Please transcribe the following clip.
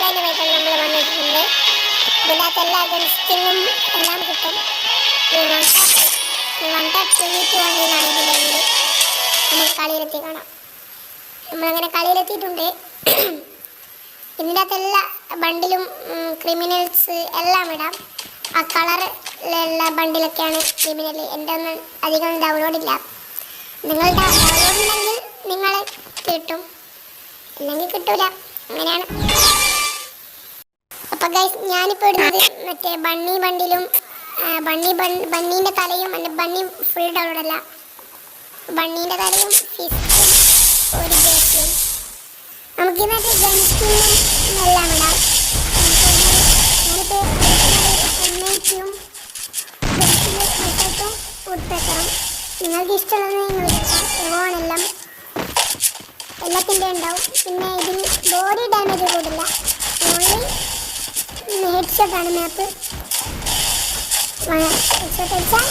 ഓൺലൈനുമായിട്ടാണ് നമ്മൾ വന്നിട്ടുണ്ട്. ഇതിനകത്ത് എല്ലാ ഗൺസ്കിന്നും എല്ലാം കിട്ടും. വൺ ടാപ്പ് 22 എന്നാണ് ഇതിൻ്റെ വീട്. നമുക്ക് കളിയിലെത്തി കാണാം. നമ്മളങ്ങനെ കളിയിലെത്തിയിട്ടുണ്ട്. ഇതിൻ്റെ അകത്ത് എല്ലാ ബണ്ടിലും ക്രിമിനൽസ് എല്ലാം ഇടാം. ആ കളറിലുള്ള ബണ്ടിലൊക്കെയാണ് ക്രിമിനൽ. എൻ്റെ ഒന്നും അധികം ഡൗൺലോഡ് ഇല്ല. നിങ്ങൾ ഡൗൺലോഡ് ഉണ്ടെങ്കിൽ നിങ്ങളെ കിട്ടും, അല്ലെങ്കിൽ കിട്ടൂല. അങ്ങനെയാണ്. അപ്പോൾ ഗൈസ്, ഞാനിപ്പോൾ ഇടുന്നത് മറ്റേ ബണ്ണി ബണ്ടിലും ബണ്ണീൻ്റെ തലയും എൻ്റെ ബണ്ണി ഫുൾ ഡൗൺലോഡ് അല്ല. ബണ്ണീൻ്റെ തലയും ഫിസ്റ്റും ഒരു ബേസിലും നമുക്കിന്നത്തെ ഗൺസ്കിന്നും എല്ലാം ഇടാം. ഞാനിപ്പോൾ എണ്ണയ്ക്കും ഗൺസ്കിനും ഉൾപ്പെട്ടറും നിങ്ങൾക്ക് ഇഷ്ടമുള്ളത് നിങ്ങൾ എടുക്കാം. എവോണെല്ലാം എല്ലാത്തിൻ്റെ ഉണ്ടാവും. പിന്നെ ഇതിൽ ബോഡി ഡാമേജ് കൂടില്ല, ഓൺലി ഹെഡ് ഷോട്ടാണ് മാപ്പ്. ഹെഡ് ഷോട്ട് അടിച്ചാൽ